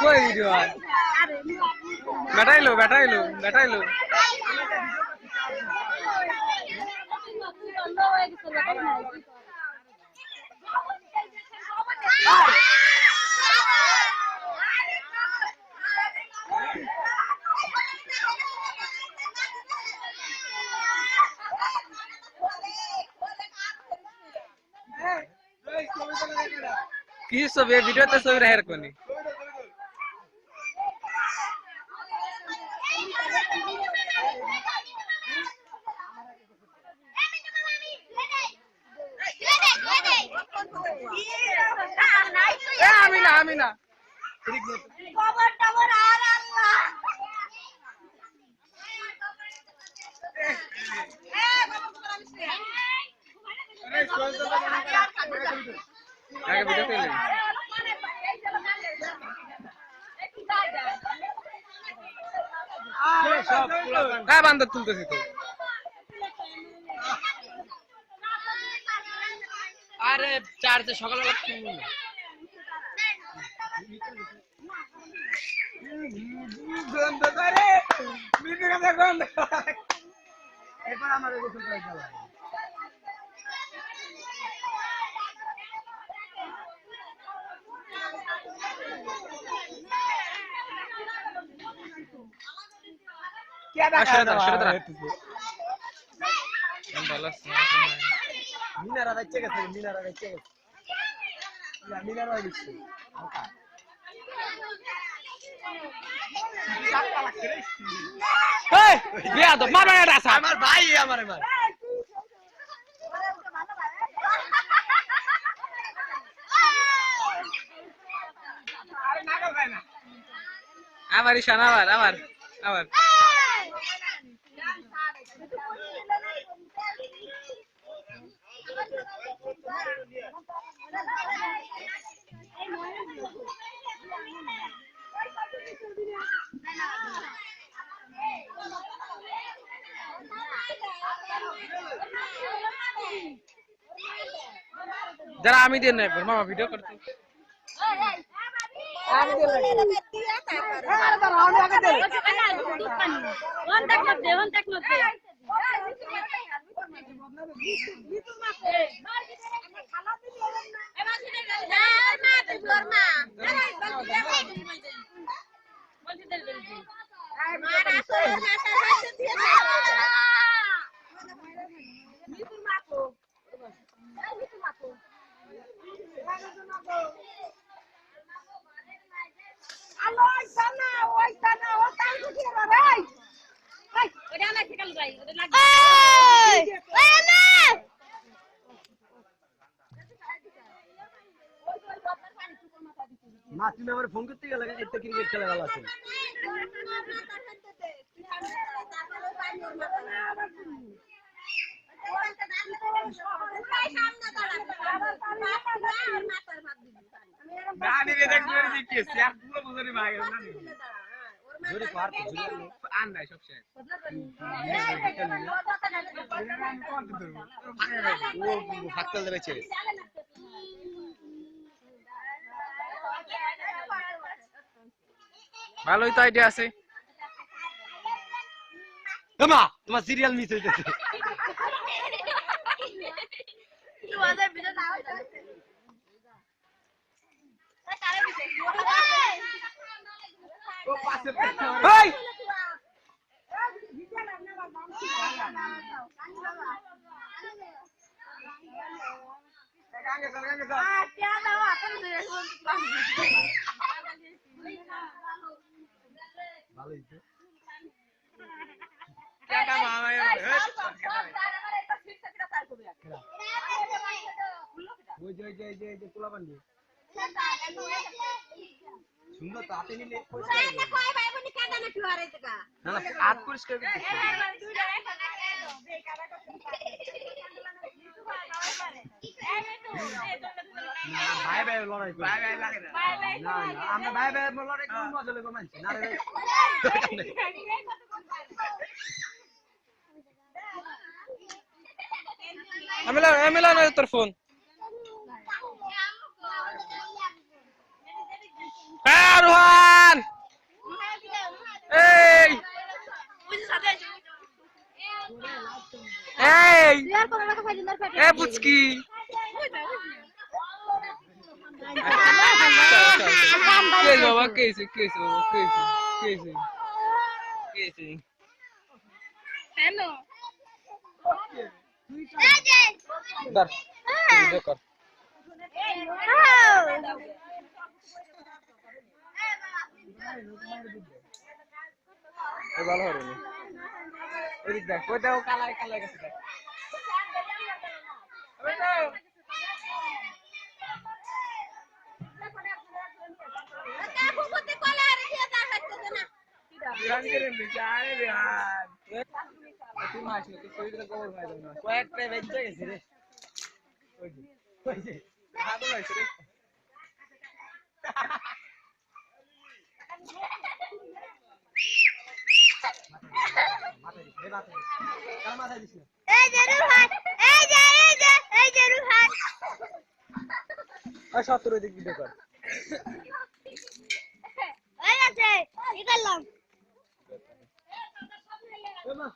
কই ভিডিও আর বেটাইলো কি ছবি ভিডিওতে ছবি রাখার কোনি আমিনা খবর খবর আর আল্লাহ আগে ভিডিও করে বান্দর তুলতেছি তো আরে চার্জে সকালবেলা গন্ধ করে ভিডিও গন্ধ এবার আমার গোসল করে খেলা क्या দেখা মিনারা বাচ্চা গেছে মিনারা দিচ্ছে এই বিয়া তো মার মার আসা আমার ভাই আমারে মার আরে নাগল ভাই না আমার ইশানা আমার जरा आम्ही दे नाही पण मामा व्हिडिओ करतो आम्ही दे মাসি আমার ফোন করতে গেল একটা ক্রিকেট খেলা ভালো আছে নানি রে দেখ মেরে দিকে স্যার পুরো বুঝরি ভাই নানি জোরে পার জোরে আন নাই সব শেষ ও হাতল দেবে ছেড়ে ভালোই তো আইডিয়া আছে তোমার সিরিয়াল মিস হইতেছে তোমাদের ভিডিও না হইছে কারে দিছে ও পাশে এই ভালো হইছে কেডা মামা ওই যে কোলা বান্ডি সুন্দর তো হাতে নিলে কই ভাই বনি কাঁদা না তুই আরে টাকা না হাত পরিষ্কার করতে ভাই লড়াই ভাই লাগে না না আমরা ভাই লড়াই কোন মজা লাগে মানছি না রে আমিলা না তোর ফোন আর এ পুচকি কে বাবা কেছে কেছে বাবা কেছে কেছে কেছে হ্যালো দর ভিডিও কর এ ভালো হবে ওই দেখ ওই দাও কালাই কালাই গেছে দেখ ওই দাও বিরান করে বিচারে বিরান তুই মাছ তুই শরীরে গোবর মাই দাও না কয়েকটা বেঁচে গেছে রে ওই যে ওই যে হাতে লাইছে রে মাথায় দিস রে মাথায় দিস কার মাথায় দিস না এই যে রুহান এই যে রুহান আর 70 দিক ভিডিও কর ওই আছে কি করলাম এ মা